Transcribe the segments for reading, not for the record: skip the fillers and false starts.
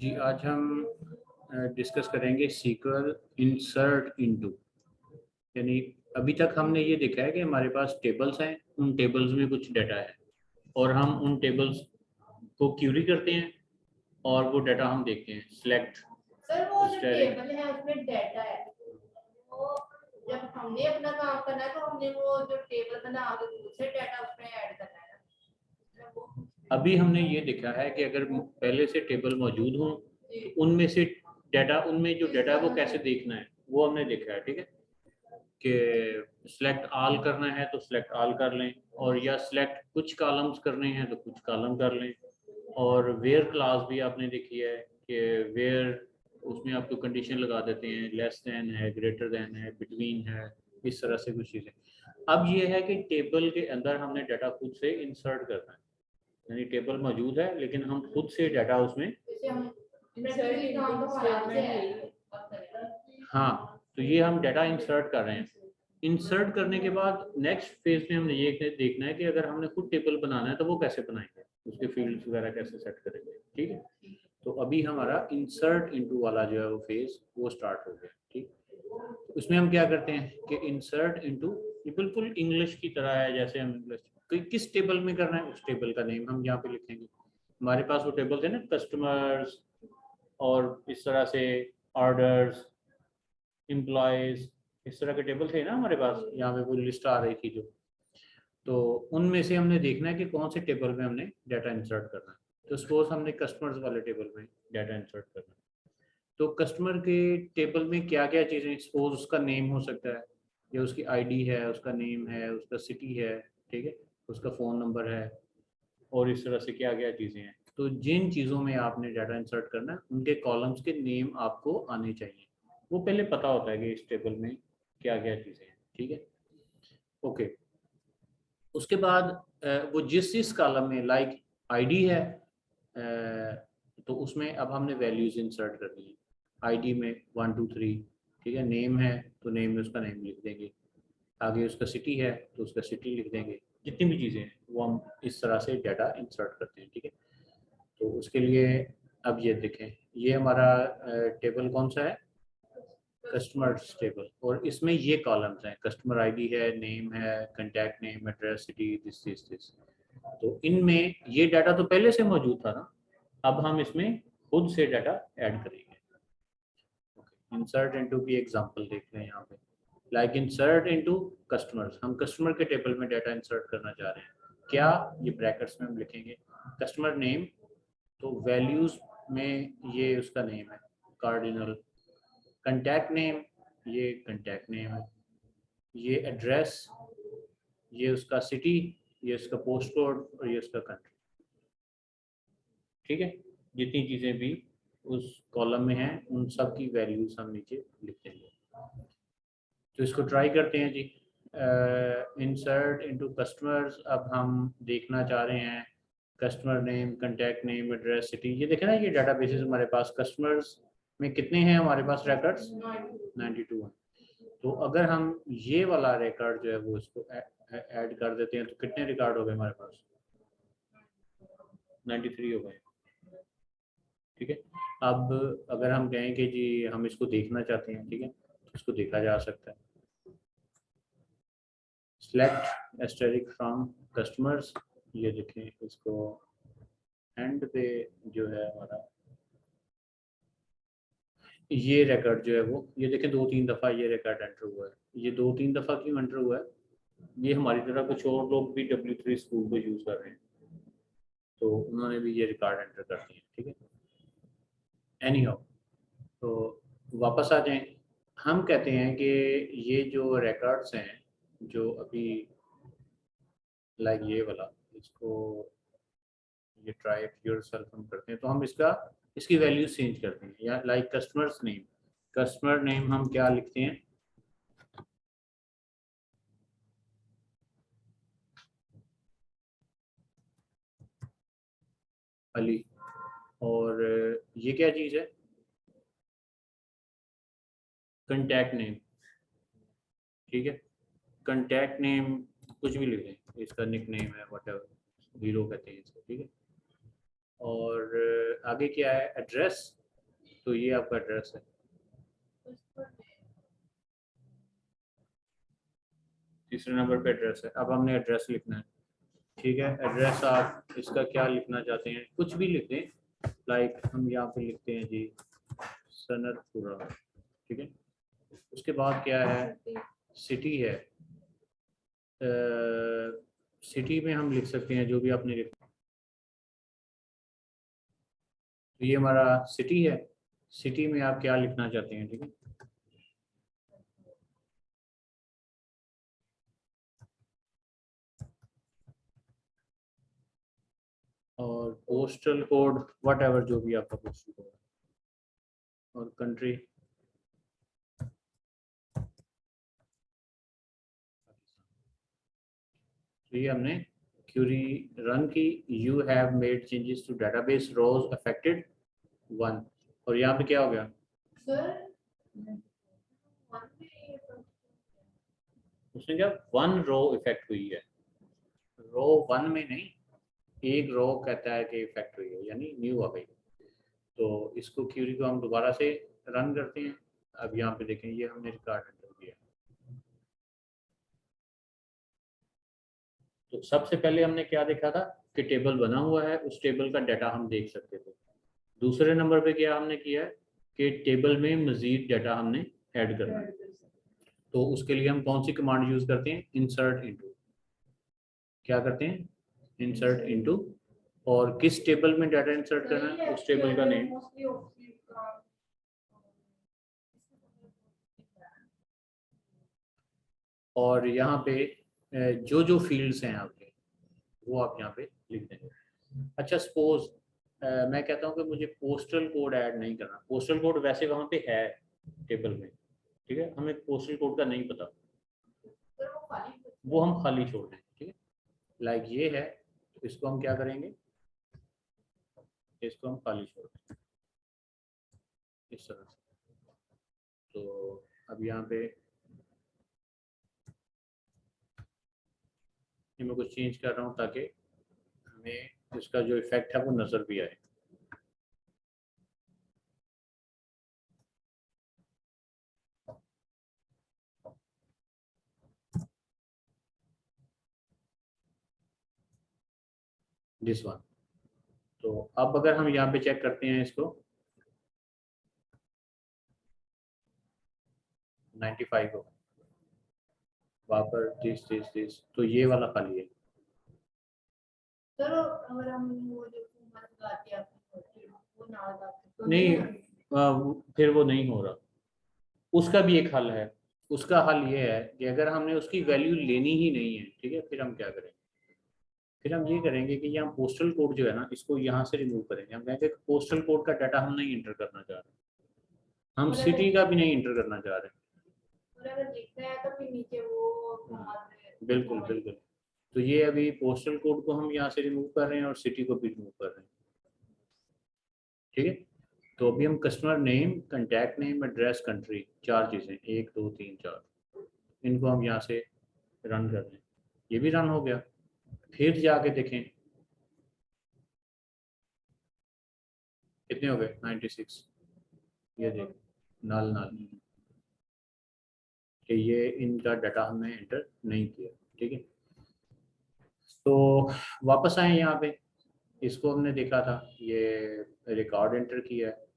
जी, आज हम डिस्कस करेंगे सीक्वल इंसर्ट इनटू। यानी अभी तक हमने ये देखा है कि हमारे पास टेबल्स हैं, उन टेबल्स में कुछ डाटा है और हम उन टेबल्स को क्यूरी करते हैं और वो डाटा हम देखते हैं। सिलेक्ट सर वो जो टेबल है उसमें डाटा है, वो जब हमने अपना काम करना है तो हमने वो जो टेबल बना के दूसरे डाटा उसमें ऐड करना है। अभी हमने ये देखा है कि अगर पहले से टेबल मौजूद हो तो उनमें से डाटा, उनमें जो डाटा है वो कैसे देखना है वो हमने देखा है। ठीक है कि सिलेक्ट ऑल करना है तो सिलेक्ट ऑल कर लें, और या सिलेक्ट कुछ कॉलम्स करने हैं तो कुछ कॉलम कर लें। और वेयर क्लास भी आपने देखी है कि वेयर उसमें आपको कंडीशन लगा देते हैं, लेस देन है, ग्रेटर देन है, बिटवीन है, इस तरह से कुछ चीज़ें। अब ये है कि टेबल के अंदर हमने डाटा खुद से इंसर्ट करना है, यानी टेबल मौजूद है लेकिन हम खुद से डाटा उसमें, हाँ, तो ये हम डाटा इंसर्ट कर रहे हैं। इंसर्ट करने के बाद नेक्स्ट फेज में हमने ये देखना है कि अगर हमने खुद टेबल बनाना है तो वो कैसे बनाएंगे, उसके फील्ड्स वगैरह कैसे सेट करेंगे। ठीक है, तो अभी हमारा इंसर्ट इनटू वाला जो है वो फेज वो स्टार्ट हो गया। ठीक, तो उसमें हम क्या करते हैं कि इंसर्ट इनटू, ये बिल्कुल इंग्लिश की तरह है, जैसे हम इंग्लिश किस टेबल में करना है उस टेबल का नेम हम यहाँ पे लिखेंगे। हमारे पास वो टेबल थे ना, कस्टमर्स और इस तरह से ऑर्डर्स, एम्प्लॉयज, इस तरह के टेबल थे ना हमारे पास, यहाँ पे वो लिस्ट आ रही थी जो। तो उनमें से हमने देखना है कि कौन से टेबल में हमने डाटा इंसर्ट करना है। तो सपोज हमने कस्टमर्स वाले टेबल में डाटा इंसर्ट करना है, तो कस्टमर के टेबल में क्या क्या चीज़ें, सपोज उसका नेम हो सकता है, या उसकी आईडी है, उसका नेम है, उसका सिटी है, ठीक है, उसका फ़ोन नंबर है, और इस तरह से क्या क्या चीज़ें हैं। तो जिन चीज़ों में आपने डाटा इंसर्ट करना है उनके कॉलम्स के नेम आपको आने चाहिए, वो पहले पता होता है कि इस टेबल में क्या क्या चीज़ें हैं। ठीक है, ओके। उसके बाद वो जिस जिस कॉलम में लाइक आईडी है, तो उसमें अब हमने वैल्यूज इंसर्ट करनी है। आईडी में 1 2 3, ठीक है। नेम है तो नेम में उसका नेम लिख देंगे, आगे उसका सिटी है तो उसका सिटी लिख देंगे। जितनी भी चीज़ें हैं वो हम इस तरह से डाटा इंसर्ट करते हैं। ठीक है, तो उसके लिए अब ये देखें, ये हमारा टेबल कौन सा है, कस्टमर्स टेबल, और इसमें ये कॉलम्स हैं, कस्टमर आईडी है, नेम है, contact name, address, city, this this this. तो इनमें ये डाटा तो पहले से मौजूद था ना, अब हम इसमें खुद से डाटा ऐड करेंगे। इंसर्ट इनटू की एग्जांपल देख रहे हैं यहाँ पे, लाइक इंसर्ट इनटू कस्टमर्स, हम कस्टमर के टेबल में डाटा इंसर्ट करना चाह रहे हैं। क्या, ये ब्रैकेट्स में हम लिखेंगे कस्टमर नेम, तो वैल्यूज में ये उसका नेम है कार्डिनल, कंटैक्ट नेम, ये कंटैक्ट नेम है, ये एड्रेस, ये उसका सिटी, ये उसका पोस्ट कोड, और ये उसका कंट्री। ठीक है, जितनी चीज़ें भी उस कॉलम में हैं उन सब की वैल्यूज हम नीचे लिख देंगे। तो इसको ट्राई करते हैं जी। इंसर्ट इनटू कस्टमर्स, अब हम देखना चाह रहे हैं customer name, contact name, address, city. ये देखें ना, ये डाटा बेसिस हमारे पास कस्टमर्स में कितने हैं हमारे पास रिकॉर्ड्स, 92 हैं। तो अगर हम ये वाला रिकॉर्ड जो है वो इसको ऐड कर देते हैं तो कितने रिकॉर्ड हो गए हमारे पास, 93 हो गए। ठीक है, अब अगर हम कहें कि जी हम इसको देखना चाहते हैं, ठीक है, तो इसको देखा जा सकता है। सिलेक्ट एस्टेरिक फ्रॉम कस्टमर्स, ये देखें इसको एंड पे जो है हमारा ये रिकॉर्ड जो है वो, ये देखें 2 3 दफ़ा ये रिकॉर्ड एंटर हुआ है। ये 2 3 दफ़ा क्यों एंटर हुआ है, ये हमारी तरह कुछ और लोग भी W3 स्कूल को यूज़ कर रहे हैं, तो उन्होंने भी ये रिकॉर्ड एंटर कर दिए। ठीक है, एनी हाउ, तो वापस आ जाएं। हम कहते हैं कि ये जो रिकॉर्ड्स हैं जो अभी, लाइक ये वाला, इसको ये ट्राई योरसेल्फ हम करते हैं, तो हम इसकी वैल्यू चेंज करते हैं। या like customers name, customer name हम क्या लिखते हैं, अली, और ये क्या चीज़ है, कंटैक्ट नेम। ठीक है, कंटैक्ट नेम कुछ भी लिख दें, इसका निक नेम है, वट एवर, हीरो कहते हैं इसको। ठीक है, और आगे क्या है, एड्रेस, तो ये आपका एड्रेस है। तीसरे नंबर पे एड्रेस है। अब हमने एड्रेस लिखना है, ठीक है। एड्रेस आप इसका क्या लिखना चाहते हैं, कुछ भी लिख दें। लाइक हम यहाँ पे लिखते हैं जी सनतपुरा, ठीक है। उसके बाद क्या है, सिटी है। सिटी में हम लिख सकते हैं जो भी आपने लिखा। तो ये हमारा सिटी है। सिटी में आप क्या लिखना चाहते हैं, ठीक है। और पोस्टल कोड वट एवर, जो भी आपका पोस्टल कोड है। और कंट्री, तो ये हमने क्यूरी रन की। You have made changes to database rows affected 1। और यहाँ पे क्या हो गया, उसने क्या 1 रो इफेक्ट हुई है। रो 1 में नहीं, एक रो कहता है कि इफेक्ट हुई है, यानी न्यू आ गई। तो इसको क्यूरी को हम दोबारा से रन करते हैं। अब यहाँ पे देखें, ये हमने रिकॉर्ड एंटर किया। तो सबसे पहले हमने क्या देखा था कि टेबल बना हुआ है, उस टेबल का डाटा हम देख सकते थे। दूसरे नंबर पे क्या हमने किया है कि टेबल में मजीद डाटा हमने ऐड करना है। तो उसके लिए हम कौन सी कमांड यूज करते हैं, इंसर्ट इनटू। क्या करते हैं, इंसर्ट इनटू। और किस टेबल में डाटा इंसर्ट करना है, उस टेबल का नेम। और यहाँ पे जो जो फील्ड्स हैं आपके, वो आप यहाँ पे लिख देंगे। अच्छा, सपोज मैं कहता हूँ कि मुझे पोस्टल कोड ऐड नहीं करना। पोस्टल कोड वैसे वहाँ पे है टेबल में, ठीक है। हमें पोस्टल कोड का नहीं पता, वो हम खाली छोड़ दें, ठीक है। लाइक ये है, तो इसको हम क्या करेंगे, इसको हम खाली छोड़ दें इस तरह से। तो अब यहाँ पे ये मैं कुछ चेंज कर रहा हूँ ताकि हमें इसका जो इफेक्ट है वो नज़र भी आए। This one. तो अब अगर हम यहाँ पे चेक करते हैं इसको, 95 हो, वहाँ पर दिस, तो ये वाला खाली है। चलो अगर हम वो जो लगाते हैं वो ना लगाते तो नहीं, फिर वो नहीं हो रहा। उसका भी एक हल है। उसका हल ये है कि अगर हमने उसकी वैल्यू लेनी ही नहीं है, ठीक है, फिर हम क्या करेंगे, फिर हम ये करेंगे कि यहाँ पोस्टल कोड जो है ना, इसको यहाँ से रिमूव करेंगे। हम कहेंगे पोस्टल कोड का डाटा हम नहीं इंटर करना चाह रहे, हम सिटी का भी नहीं इंटर करना चाह रहे। और अगर लिखना है तो फिर नीचे वो बिल्कुल बिल्कुल। तो ये अभी पोस्टल कोड को हम यहाँ से रिमूव कर रहे हैं और सिटी को भी रिमूव कर रहे हैं, ठीक है। तो अभी हम customer name, contact name, address, country, 4 चीज़ें, 1 2 3 4, इनको हम यहाँ से रन कर दें। ये भी रन हो गया। फिर जाके देखें कितने हो गए, 96। ये देख, नल नल, कि ये इनका डाटा हमने एंटर नहीं किया, ठीक है। तो वापस आए यहाँ पे, इसको हमने देखा था, ये रिकॉर्ड एंटर किया है।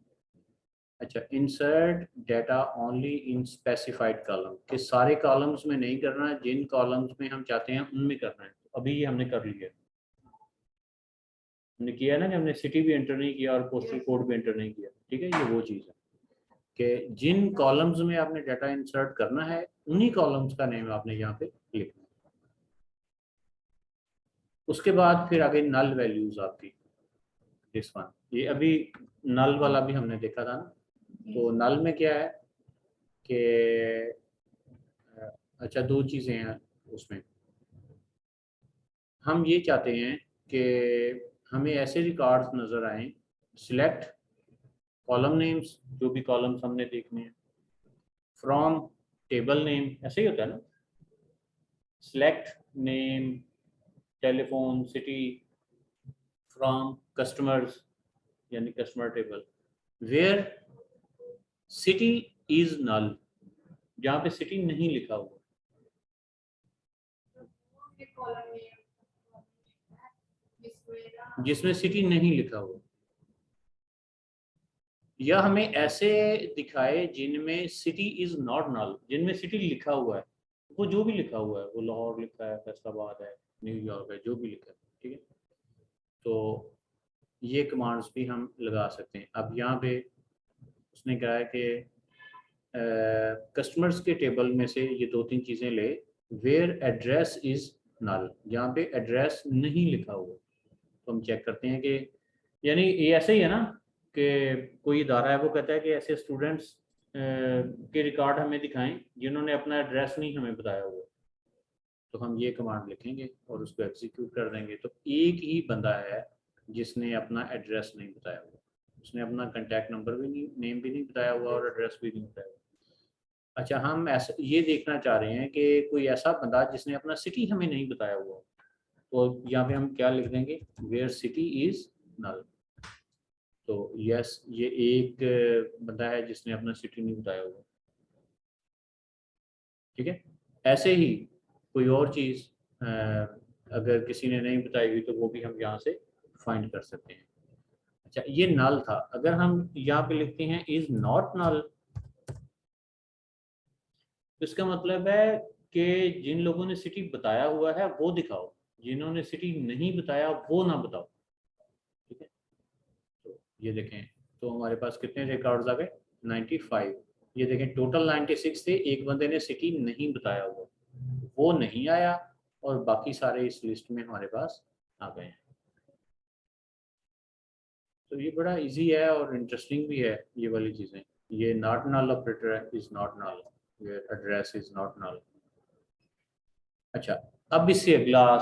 अच्छा, insert data only in specified column, कि सारे कॉलम्स में नहीं करना है, जिन कॉलम्स में हम चाहते हैं उनमें करना है। तो अभी ये हमने कर लिया, हमने किया ना कि हमने सिटी भी एंटर नहीं किया और पोस्टल कोड भी एंटर नहीं किया, ठीक है। ये वो चीज़ है कि जिन कॉलम्स में आपने डाटा इंसर्ट करना है, उन्हीं कॉलम्स का नेम आपने यहाँ पे लिखना है। उसके बाद फिर आगे नल वैल्यूज आपकी, दिस वन। ये अभी नल वाला भी हमने देखा था ना। तो नल में क्या है कि अच्छा, 2 चीज़ें हैं उसमें। हम ये चाहते हैं कि हमें ऐसे रिकॉर्ड्स नज़र आए, सिलेक्ट कॉलम नेम्स, जो भी कॉलम्स हमने देखने हैं, फ्रॉम टेबल नेम, ऐसे ही होता है ना, select name, telephone, city, from customers यानी customer table, where city is null, जहाँ पे सिटी नहीं लिखा हुआ, जिसमें सिटी नहीं लिखा हुआ, या हमें ऐसे दिखाए जिनमें सिटी इज नॉट नल, जिनमें सिटी लिखा हुआ है, वो जो भी लिखा हुआ है, वो लाहौर लिखा है, फैसलाबाद है, न्यूयॉर्क है, जो भी लिखा है, ठीक है। तो ये कमांड्स भी हम लगा सकते हैं। अब यहाँ पे उसने कहा है कि कस्टमर्स के टेबल में से ये दो तीन चीज़ें ले, वेयर एड्रेस इज नल, जहाँ पे एड्रेस नहीं लिखा हुआ, तो हम चेक करते हैं कि, यानी ये ऐसे ही है ना कि कोई इदारा है वो कहता है कि ऐसे स्टूडेंट्स के रिकॉर्ड हमें दिखाएं जिन्होंने अपना एड्रेस नहीं हमें बताया हुआ, तो हम ये कमांड लिखेंगे और उसको एग्जीक्यूट कर देंगे। तो एक ही बंदा है जिसने अपना एड्रेस नहीं बताया हुआ, उसने अपना कॉन्टैक्ट नंबर भी नहीं, नेम भी नहीं बताया हुआ और एड्रेस भी नहीं बताया हुआ। अच्छा, हम ऐसा ये देखना चाह रहे हैं कि कोई ऐसा बंदा जिसने अपना सिटी हमें नहीं बताया हुआ, तो यहाँ पे हम क्या लिख देंगे, वेयर सिटी इज नल। तो यस, ये एक बंदा है जिसने अपना सिटी नहीं बताया हुआ, ठीक है। ऐसे ही कोई और चीज़ अगर किसी ने नहीं बताई हुई तो वो भी हम यहाँ से फाइंड कर सकते हैं। अच्छा, ये नल था। अगर हम यहाँ पे लिखते हैं इज नॉट नल, तो इसका मतलब है कि जिन लोगों ने सिटी बताया हुआ है वो दिखाओ, जिन्होंने सिटी नहीं बताया वो ना बताओ, ठीक है। तो ये देखें, तो हमारे पास कितने रिकॉर्ड्स आ गए, 95। ये देखें टोटल 96 थे, एक बंदे ने सिटी नहीं बताया हुआ, वो नहीं आया, और बाकी सारे इस लिस्ट में हमारे पास आ गए हैं। तो ये बड़ा इजी है और इंटरेस्टिंग भी है ये वाली चीज़ें। ये नॉट नल ऑपरेटर है, इज नॉट नल, ये एड्रेस इज नॉट नल। अच्छा, अब इससे अगला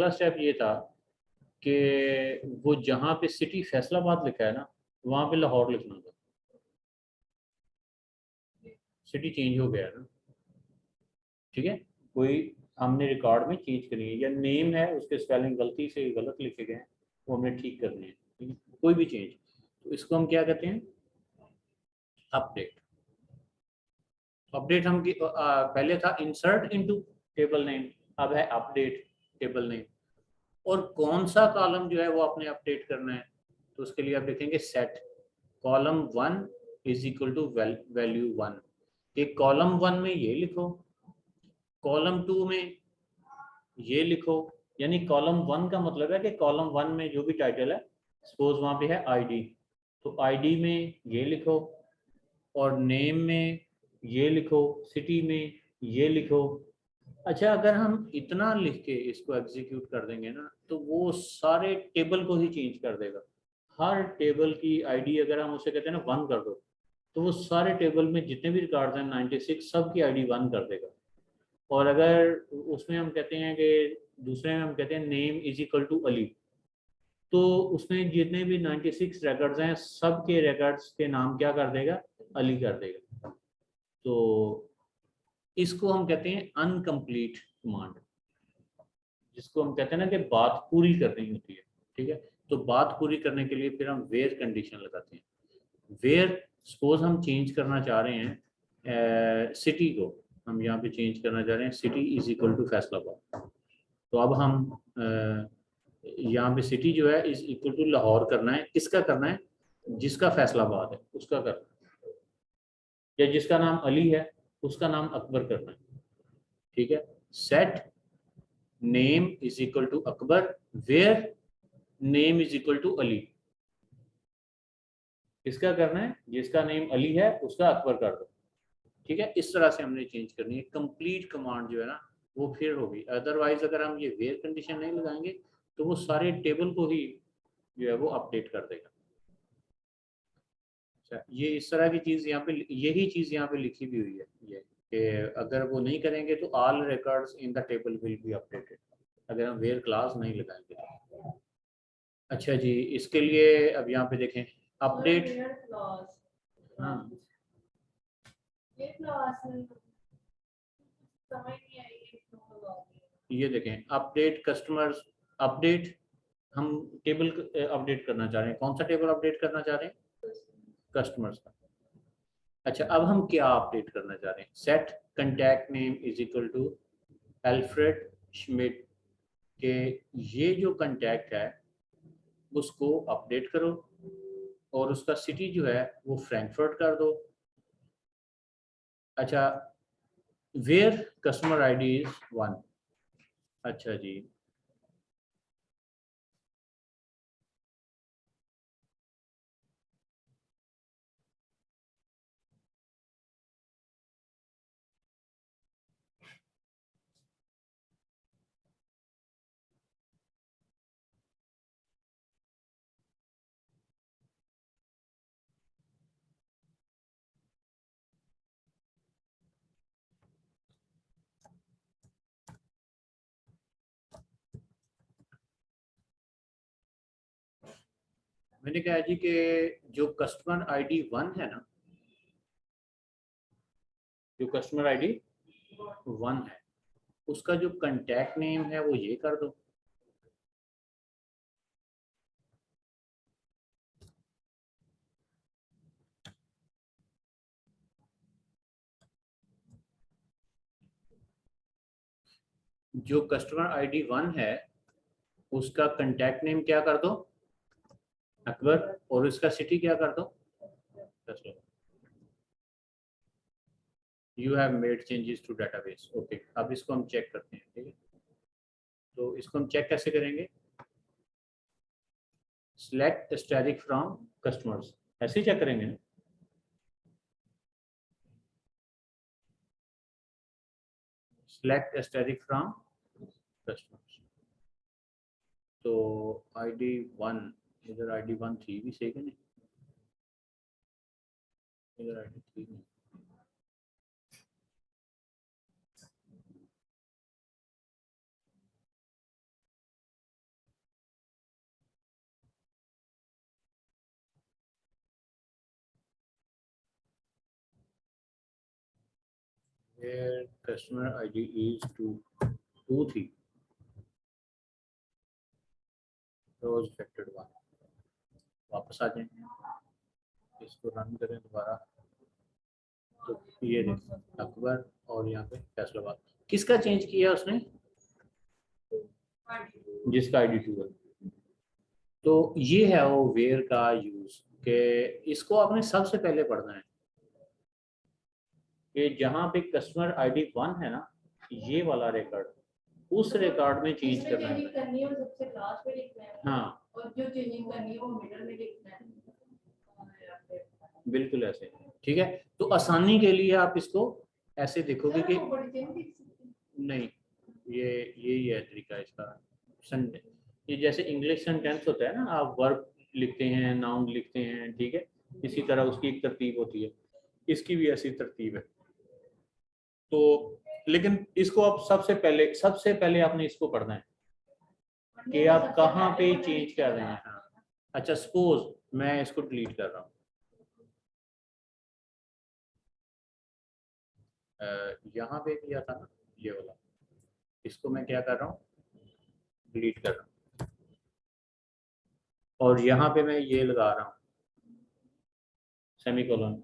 स्टेप ये था कि वो जहाँ पे सिटी फैसलाबाद लिखा है ना, वहाँ पे लाहौर लिखना था। सिटी चेंज हो गया है ना, ठीक है। कोई हमने रिकॉर्ड में चेंज करनी है, या नेम है उसके स्पेलिंग गलती से गलत लिखे गए हैं, वो हमें ठीक करने हैं, ठीक है? कोई भी चेंज, तो इसको हम क्या कहते हैं, अपडेट। अपडेट हम पहले था इंसर्ट इनटू टेबल नेम, अब है अपडेट टेबल नेम। और कौन सा कॉलम जो है वो आपने अपडेट करना है, तो उसके लिए आप लिखेंगे set column 1 is equal to value 1, कि कॉलम 1 में ये लिखो, कॉलम 2 में ये लिखो। यानी कॉलम 1 का मतलब है कि कॉलम 1 में जो भी टाइटल है, सपोज वहाँ पे है आईडी, तो आईडी में ये लिखो, और नेम में ये लिखो, सिटी में ये लिखो। अच्छा, अगर हम इतना लिख के इसको एग्जीक्यूट कर देंगे ना, तो वो सारे टेबल को ही चेंज कर देगा। हर टेबल की आईडी अगर हम उसे कहते हैं ना 1 कर दो, तो वो सारे टेबल में जितने भी रिकॉर्ड्स हैं 96 सब की आईडी 1 कर देगा। और अगर उसमें हम कहते हैं कि दूसरे में हम कहते हैं name is equal to Ali, तो उसमें जितने भी 96 रिकॉर्ड्स हैं सब के रिकॉर्ड्स के नाम क्या कर देगा, अली कर देगा। तो इसको हम कहते हैं अनकम्प्लीट कमांड, जिसको हम कहते हैं ना कि बात पूरी करनी होती है, ठीक है। तो बात पूरी करने के लिए फिर हम वेयर कंडीशन लगाते हैं। वेयर सपोज हम चेंज करना चाह रहे हैं सिटी को, हम यहाँ पे चेंज करना चाह रहे हैं city is equal to Faisalabad, तो अब हम यहाँ पे सिटी जो है इज इक्वल टू लाहौर करना है। किसका करना है, जिसका फैसलाबाद है उसका करना है, या जिसका नाम अली है उसका नाम अकबर करना है, ठीक है। Set name is equal to Akbar, where name is equal to Ali. किसका करना है, जिसका नेम अली है उसका अकबर कर दो, ठीक है। इस तरह से हमने चेंज करनी है। कंप्लीट कमांड जो है ना वो फिर होगी, अदरवाइज अगर हम ये वेयर कंडीशन नहीं लगाएंगे तो वो सारे टेबल को ही जो है वो अपडेट कर देगा। अच्छा, ये इस तरह की चीज यहाँ पे, यही चीज यहाँ पे लिखी भी हुई है ये, कि अगर वो नहीं करेंगे तो all records in the table will be updated, अगर हम वेयर क्लास नहीं लगाएंगे तो। अच्छा जी, इसके लिए अब यहाँ पे देखें अपडेट, हाँ ये देखें अपडेट कस्टमर्स, अपडेट हम टेबल अपडेट करना चाह रहे हैं। कौन सा टेबल अपडेट करना चाह रहे हैं? कस्टमर्स का। अच्छा, अब हम क्या अपडेट करना चाह रहे हैं? Set contact name is equal to Alfred Schmidt के ये जो कंटैक्ट है उसको अपडेट करो और उसका सिटी जो है वो फ्रैंकफर्ट कर दो। अच्छा, वेयर कस्टमर आईडी इज 1। अच्छा जी, मैंने कहा जी कि जो कस्टमर आईडी 1 है ना, जो कस्टमर आईडी 1 है उसका जो कंटैक्ट नेम है वो ये कर दो। जो कस्टमर आईडी 1 है उसका कंटैक्ट नेम क्या कर दो? अकबर। और उसका सिटी क्या कर दो? You have made changes to database. Okay, अब इसको हम चेक करते हैं। ठीक है, तो इसको हम चेक कैसे करेंगे? सिलेक्ट स्टैटिक फ्रॉम कस्टमर्स, ऐसे ही चेक करेंगे ना। Select static from customers. तो आईडी 1, इधर आईडी 1 थी भी सही है नहीं, इधर आईडी थी नहीं। Where customer ID is 2 थी, रोज इफेक्टेड 1। वापस आ जाएंगे, इसको रन करें दोबारा। तो ये देखो अकबर और यहाँ पे फैसलाबाद। किसका चेंज किया उसने? जिसका आईडी 2 है। तो ये है वो वेयर का यूज के इसको आपने सबसे पहले पढ़ना है कि जहाँ पे कस्टमर आईडी 1 है ना, ये वाला रिकॉर्ड उस रिकॉर्ड में चेंज करना है। करनी है वो सबसे लास्ट में लिखना है। हाँ, और जो चेंजिंग करनी है वो मिडल में लिखना है। बिल्कुल ऐसे। ठीक है, तो आसानी के लिए आप इसको ऐसे देखोगे कि नहीं, ये ही है तरीका इसका। ये जैसे इंग्लिश सेंटेंस होता है ना, आप वर्ब लिखते हैं, नाउन लिखते हैं, ठीक है, इसी तरह उसकी एक तरतीब होती है, इसकी भी ऐसी तरतीब है। तो लेकिन इसको आप सबसे पहले आपने इसको पढ़ना है कि आप कहाँ पे चेंज कर रहे हैं। हाँ, अच्छा, सपोज मैं इसको डिलीट कर रहा हूँ, यहाँ पे किया था ना ये वाला, इसको मैं क्या कर रहा हूँ? डिलीट कर रहा हूँ। और यहाँ पे मैं ये लगा रहा हूँ सेमीकोलन।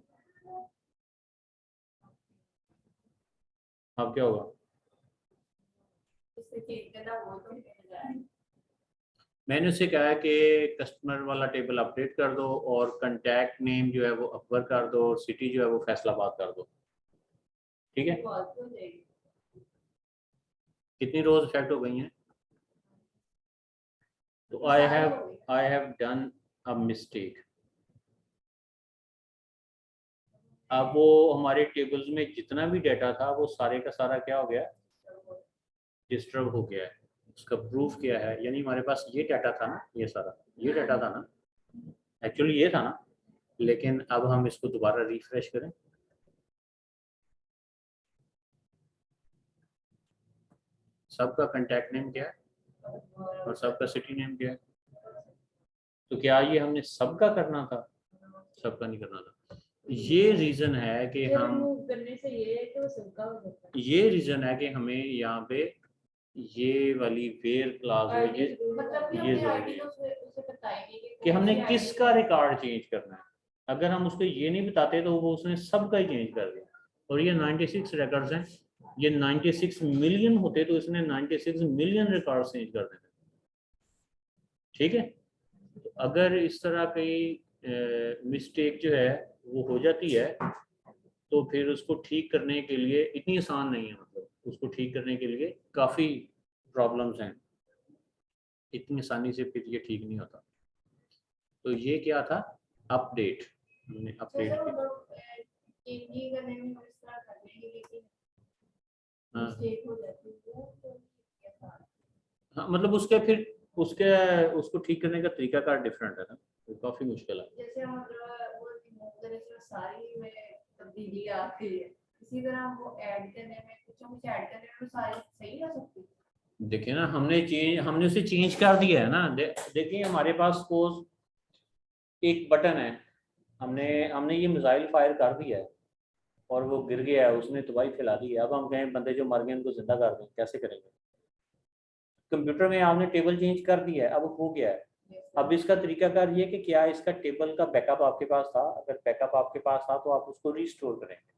अब क्या होगा? मैंने उससे कहा है कि कस्टमर वाला टेबल अपडेट कर दो और कंटैक्ट नेम जो है वो अकबर कर दो और सिटी जो है वो फैसलाबाद कर दो। ठीक है, कितनी रोज इफेक्ट हो गई हैं? तो I have done a mistake. अब वो हमारे टेबल्स में जितना भी डाटा था वो सारे का सारा क्या हो गया? डिस्टर्ब हो गया है। उसका प्रूफ क्या है? यानी हमारे पास ये डाटा था ना, ये सारा ये डाटा था ना, एक्चुअली ये था ना, लेकिन अब हम इसको दोबारा रिफ्रेश करें। सबका कंटैक्ट नेम क्या है और सबका सिटी नेम क्या है? तो क्या ये हमने सबका करना था? सबका नहीं करना था। ये रीजन है कि हम करने से ये है कि वो सबका हो जाता है। ये रीजन है कि हमें यहाँ पे ये वाली वेयर क्लास है ये मतलब कि ये हमने जरूरी आईडी है तो उसे बताएंगे कि कौन हमने सी ID किसका रिकॉर्ड चेंज करना है। अगर हम उसको ये नहीं बताते तो वो उसने सबका ही चेंज कर दिया। और ये 96 रिकॉर्ड्स हैं, ये 96 मिलियन होते तो इसने 96 मिलियन रिकॉर्ड चेंज कर देते। ठीक है, तो अगर इस तरह की मिस्टेक जो है वो हो जाती है तो फिर उसको ठीक करने के लिए इतनी आसान नहीं है, मतलब उसको ठीक करने के लिए काफ़ी प्रॉब्लम्स हैं, इतनी आसानी से फिर ये ठीक नहीं होता। तो ये क्या था, अपडेट, हमने तो अपडेट सर वो किया। लोग चेंज ही करने में इस तरह कर लेंगे लेकिन हाँ मिस्टेक हो जाती है वो तो कैसा। हाँ, मतलब उसके फिर उसके उसको ठीक करने का तरीका का डिफरेंट है ना, वो काफ़ी मुश्किल है। जैसे हम वो रिमूव करने से सारी में तब्दीली आती है, इसी तरह वो ऐड करने में कुछ ऐड करने में सारी सही हो सकती है। देखिए ना, हमने उसे चेंज कर दिया है ना। देखिए हमारे पास सपोज एक बटन है, हमने हमने ये मिसाइल फायर कर दिया है और वो गिर गया है, उसने तबाही फैला दी है। अब हम कहें बंदे जो मर गए उनको जिंदा कर दें, कैसे करेंगे? कंप्यूटर में आपने टेबल चेंज कर दिया है, अब हो गया है। अब इसका तरीकाकार ये कि क्या इसका टेबल का बैकअप आपके पास था? अगर बैकअप आपके पास था तो आप उसको रिस्टोर करेंगे,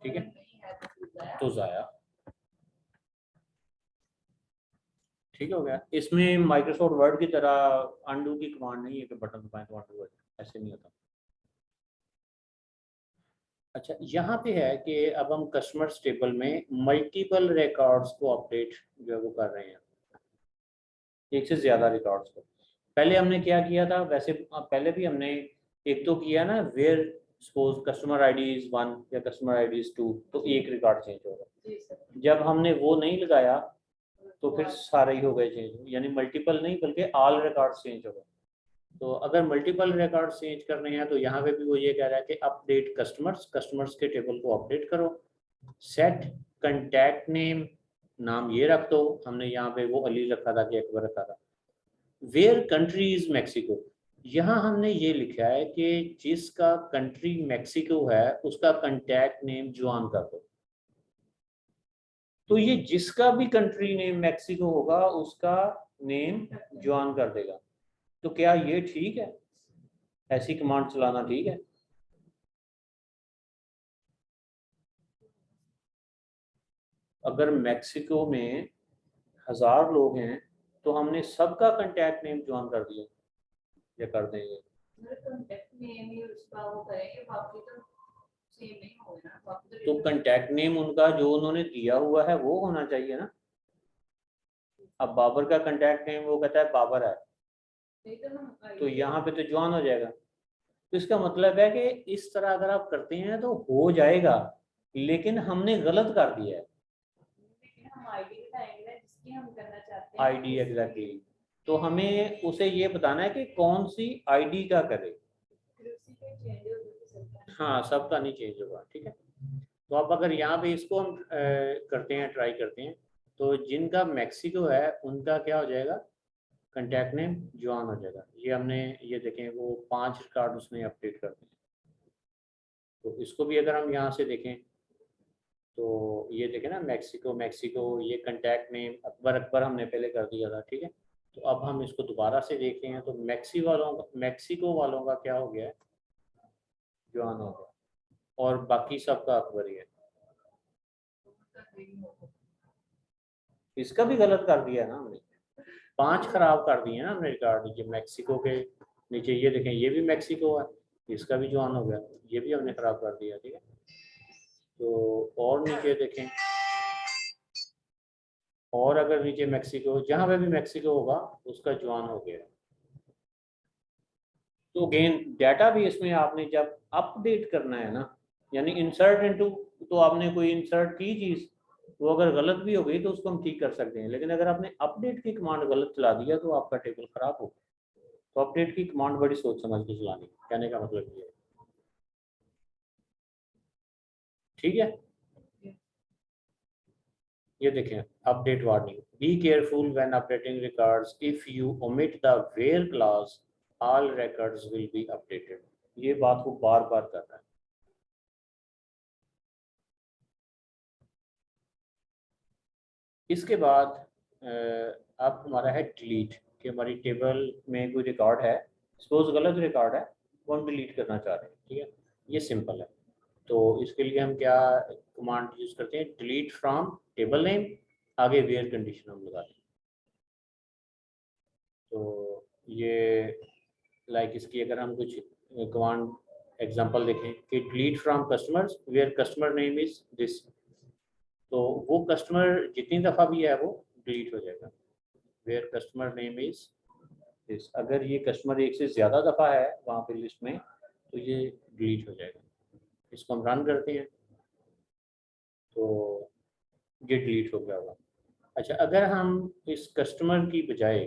ठीक है, तो जाया ठीक हो गया। इसमें माइक्रोसॉफ्ट वर्ड की तरह अंडू की कमांड नहीं है कि बटन दबाएं तो अंडू हो जाए, ऐसे नहीं होता। अच्छा, यहाँ पे है कि अब हम कस्टमर्स टेबल में मल्टीपल रिकॉर्ड्स को अपडेट जो है वो कर रहे हैं, एक से ज्यादा रिकॉर्ड्स को। पहले हमने क्या किया था, वैसे पहले भी हमने एक तो किया ना, where suppose customer ID is 1 या कस्टमर आईडी इज 2, तो एक रिकॉर्ड चेंज होगा। जब हमने वो नहीं लगाया तो फिर सारे ही हो गए चेंज, यानी मल्टीपल नहीं बल्कि ऑल रिकॉर्ड चेंज हो गए। तो अगर मल्टीपल रिकॉर्ड चेंज करने हैं तो यहाँ पे भी वो ये कह रहा है कि अपडेट कस्टमर्स, कस्टमर्स के टेबल को अपडेट करो। सेट कंटैक्ट नेम, नाम ये रख दो, हमने यहाँ पे वो अली रखा था कि अकबर रखा था। वेयर कंट्री इज मैक्सिको, यहाँ हमने ये लिखा है कि जिसका कंट्री मैक्सिको है उसका कंटैक्ट नेम जुआन कर दो। तो ये जिसका भी कंट्री नेम मैक्सिको होगा उसका नेम जुआन कर देगा। तो क्या ये ठीक है, ऐसी कमांड चलाना ठीक है? अगर मैक्सिको में 1000 लोग हैं तो हमने सबका कंटैक्ट नेम जुआन कर दिया, या कर देंगे? तो कंटैक्ट नेम उनका जो उन्होंने दिया हुआ है वो होना चाहिए ना। अब बाबर का कंटैक्ट नेम वो कहता है बाबर है, तो यहाँ पे तो जुआन हो जाएगा। तो इसका मतलब है कि इस तरह अगर आप करते हैं तो हो जाएगा, लेकिन हमने गलत कर दिया है। आईडी एग्जैक्टली, तो हमें उसे ये बताना है कि कौन सी आईडी का करे। हाँ, सबका नहीं चेंज होगा, ठीक है। तो अब अगर यहाँ पे इसको हम करते हैं, ट्राई करते हैं, तो जिनका मैक्सिको है उनका क्या हो जाएगा, कंटैक्ट नेम जॉन हो जाएगा। ये हमने ये देखें वो 5 रिकॉर्ड उसने अपडेट कर दिए। तो इसको भी अगर हम यहाँ से देखें तो ये देखें ना, मैक्सिको मैक्सिको, ये कंटैक्ट नेम अकबर अकबर हमने पहले कर दिया था, ठीक है। तो अब हम इसको दोबारा से देखते हैं तो मैक्सिको वालों का क्या हो गया है, जॉन हो गया, और बाकी सबका अकबर ही है। इसका भी गलत कर दिया ना हमने, 5 खराब कर दिए ना हमने रिकॉर्ड। ये मैक्सिको के नीचे ये देखें, ये भी मैक्सिको है, इसका भी जॉन हो गया, ये भी हमने खराब कर दिया, ठीक है। तो और नीचे देखें, और अगर नीचे मैक्सिको, जहाँ पे भी मैक्सिको होगा उसका जॉन हो गया। तो अगेन डाटा बेस में आपने जब अपडेट करना है ना, यानी इंसर्ट इनटू, तो आपने कोई इंसर्ट की चीज़, वो अगर गलत भी हो गई तो उसको हम ठीक कर सकते हैं, लेकिन अगर आपने अपडेट की कमांड गलत चला दिया तो आपका टेबल खराब होगा। तो अपडेट की कमांड बड़ी सोच समझ के चलानी, कहने का मतलब ये है, ठीक है। ये देखें, update warning, be careful when updating records, if you omit the where clause all records will be updated. ये बात को बार बार कर रहा है। इसके बाद अब हमारा है डिलीट, कि हमारी टेबल में कोई रिकॉर्ड है, सपोज गलत रिकॉर्ड है, वो हम डिलीट करना चाह रहे हैं, ठीक है। ये सिंपल है। तो इसके लिए हम क्या कमांड यूज़ करते हैं, डिलीट फ्रॉम टेबल नेम, आगे वेयर कंडीशन हम लगाते हैं। तो ये लाइक इसकी अगर हम कुछ कमांड एग्जांपल देखें कि delete from customers where customer name is this, तो वो कस्टमर जितनी दफ़ा भी है वो डिलीट हो जाएगा, where customer name is this. अगर ये कस्टमर एक से ज़्यादा दफ़ा है वहाँ पे लिस्ट में तो ये डिलीट हो जाएगा। इसको हम रन करते हैं तो ये डिलीट हो गया होगा। अच्छा, अगर हम इस कस्टमर की बजाय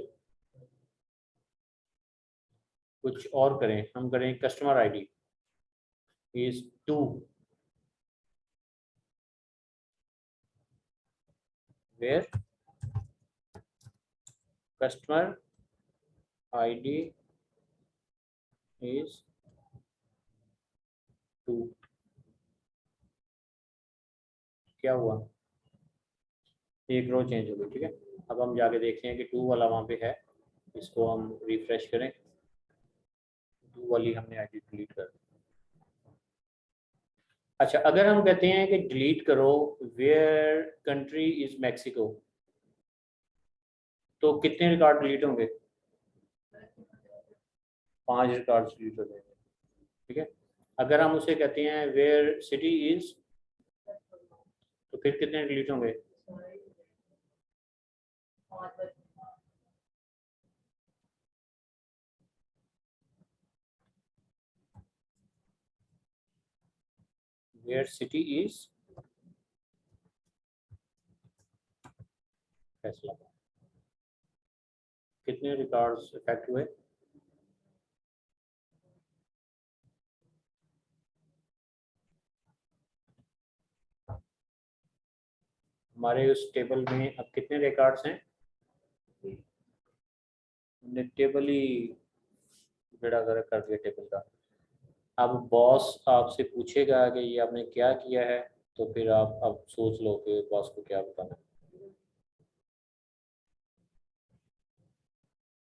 कुछ और करें, हम करें customer ID is 2, where customer ID is 2, क्या हुआ, एक रो चेंज हो गई, ठीक है। अब हम जाके देखते हैं कि 2 वाला वहाँ पे है, इसको हम रिफ्रेश करें, 2 वाली हमने आईडी डिलीट कर दी। अच्छा, अगर हम कहते हैं कि डिलीट करो वेयर कंट्री इज मैक्सिको, तो कितने रिकॉर्ड डिलीट होंगे, 5 रिकॉर्ड डिलीट हो जाएंगे, ठीक है। अगर हम उसे कहते हैं वेयर सिटी इज, तो फिर कितने डिलीट होंगे, वेयर सिटी इज फैसलाबाद, कितने रिकॉर्ड्स इफेक्ट हुए, हमारे उस टेबल में अब कितने रिकॉर्ड्स हैं, हमने टेबल ही बेड़ा गर्क कर दिया टेबल का। अब बॉस आपसे पूछेगा कि ये आपने क्या किया है, तो फिर आप अब सोच लो कि बॉस को क्या बताना है।